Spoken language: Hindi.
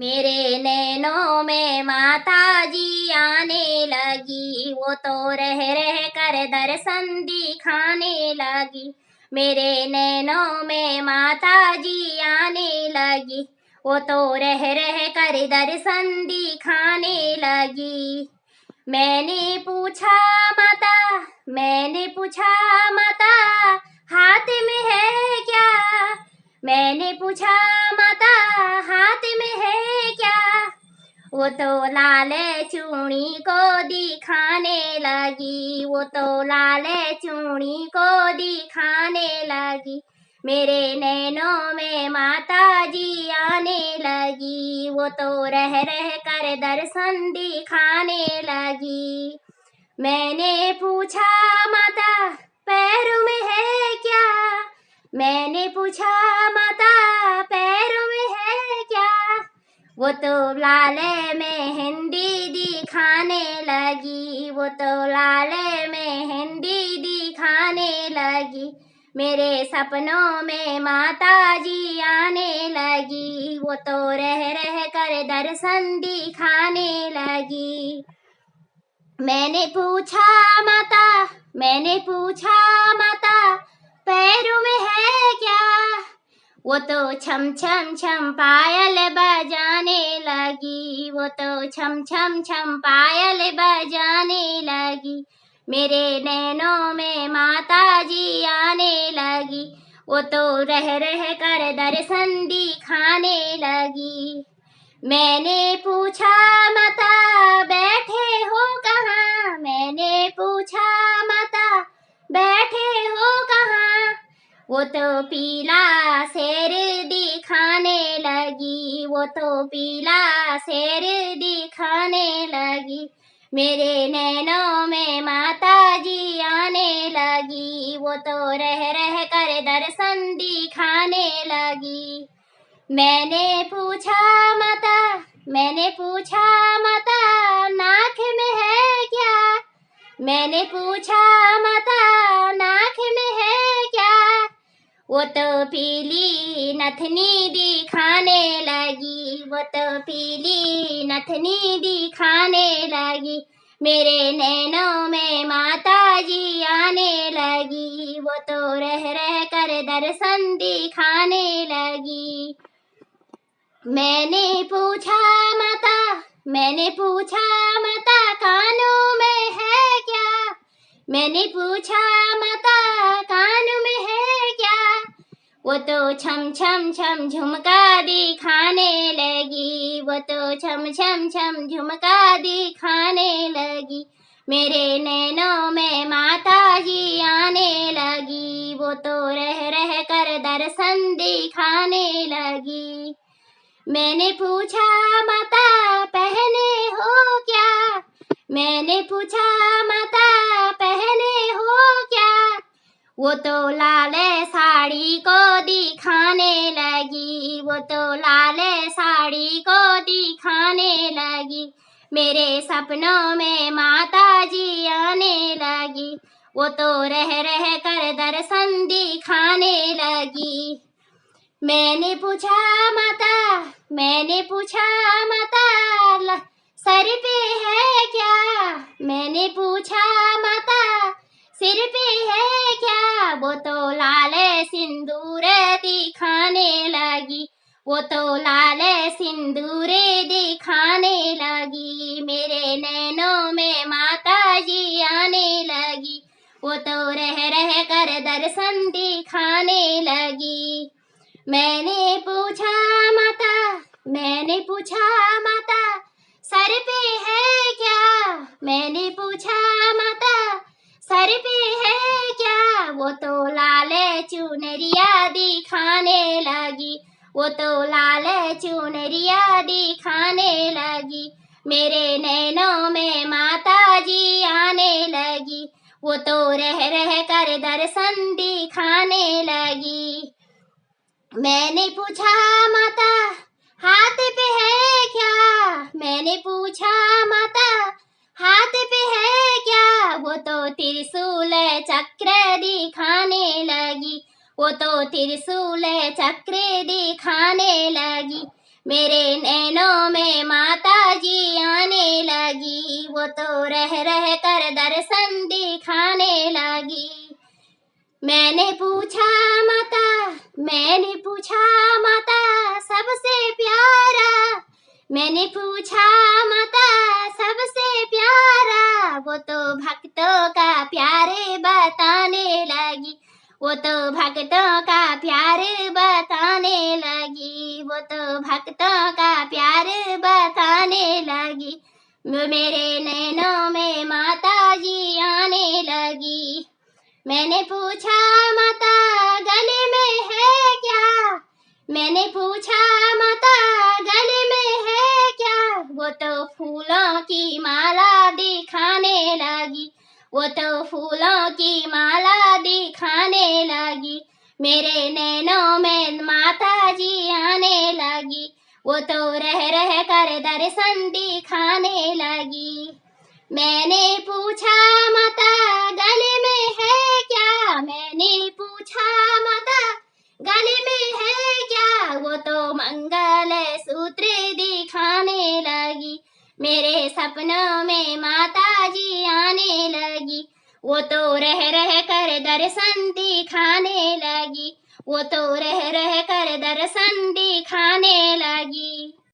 मेरे नैनों में माता जी आने लगी, वो तो रह रह कर दर्शन दिखाने लगी। मेरे नैनों में माता जी आने लगी, वो तो रह रह कर दर्शन दिखाने लगी। मैंने पूछा माता हाथ में है क्या? मैंने पूछा माता हाथ में है क्या? वो तो लाल चूड़ी को दिखाने लगी, वो तो लाल चूड़ी को दिखाने लगी। मेरे नैनों में माता जी आने लगी, वो तो रह रह कर दर्शन दिखाने लगी। मैंने पूछा माता पैरों में है क्या? मैंने पूछा माता पैरों में है क्या? वो तो लाल मेहंदी दिखाने लगी, वो तो लाल मेहंदी दिखाने लगी। मेरे सपनों में माता जी आने लगी, वो तो रह रह कर दर्शन दिखाने लगी। मैंने पूछा माता पैरों में है क्या? वो तो छम छम छम पायल बजाने लगी, वो तो छम छम छम पायल बजाने लगी। मेरे नैनों में माता जी आने लगी, वो तो रह रह कर दर्शन दिखाने लगी। मैंने पूछा माता बैठे हो कहाँ? मैंने पूछा माता बैठे हो कहाँ? वो तो पीला शेर दिखाने लगी, वो तो पीला शेर दिखाने लगी। मेरे नैनों में माता जी आने लगी, वो तो रह रह कर दर्शन दिखाने लगी। मैंने पूछा माता नाक में है क्या? मैंने पूछा माता नाक में है क्या? वो तो पीली नथनी दिखाने लगी, वो तो पीली नथनी दिखाने लगी। मेरे नैनों में माता जी आने लगी, वो तो रह रह कर दर्शन दिखाने लगी। मैंने पूछा माता कानों में है क्या? मैंने पूछा माता कानों में है क्या? वो तो छम छम छम झुमका दिखाने लगी, वो तो छम छम छम झुमका दिखाने लगी। मेरे नैनों में माता जी आने लगी, वो तो रह रह कर दर्शन दिखाने लगी। मैंने पूछा माता पहने हो क्या? मैंने पूछा माता पहने हो क्या? वो तो लाल साड़ी को दिखाने लगी, वो तो लाल साड़ी को दिखाने लगी। मेरे सपनों में माता जी आने लगी, वो तो रह रह कर दर्शन दिखाने लगी। मैंने पूछा माता सर पे है क्या? मैंने पूछा माता सिर पे है क्या? वो तो लाल सिंदूर दिखाने लगी, वो तो लाल सिंदूर दिखाने लगी। मेरे नैनों में माता जी आने लगी, वो तो रह रह कर दर्शन दिखाने लगी। मैंने पूछा माता सर पे है क्या? मैंने पूछा माता सर पे है क्या? वो तो लाल चुनरिया दिखाने लगी, वो तो लाल चुनरिया दिखाने लगी। मेरे नैनों में माता जी आने लगी, वो तो रह रह कर दर्शन दिखाने लगी। मैंने पूछा माता हाथ पे है क्या? मैंने पूछा माता हाथ पे है क्या? वो तो त्रिशूल चक्र दिखाने लगी, वो तो त्रिशूल चक्र दिखाने लगी। मेरे नैनों रह रह कर दर्शन दिखाने लगी। मैंने पूछा माता सबसे प्यारा, मैंने पूछा माता सबसे प्यारा, वो तो भक्तों का प्यारे बताने लगी, वो तो भक्तों का प्यार बताने लगी, वो तो भक्तों का प्यार बताने लगी। मेरे नैनों में माता जी आने लगी। मैंने पूछा माता गले में है क्या, मैंने पूछा माता गले में है क्या, वो तो फूलों की माला दिखाने लगी, वो तो फूलों की माला दिखाने लगी। मेरे नैनों में माता जी आने लगी, वो तो रह रह कर दर्शन दिखाने लगी। मैंने पूछा माता गले में है क्या, मैंने पूछा माता गले में है क्या, वो तो मंगल सूत्र दिखाने लगी। मेरे सपनों में माता जी आने लगी, वो तो रह रह कर दर्शन दिखाने लगी, वो तो रह रह कर दर्शन दिखाने लगी।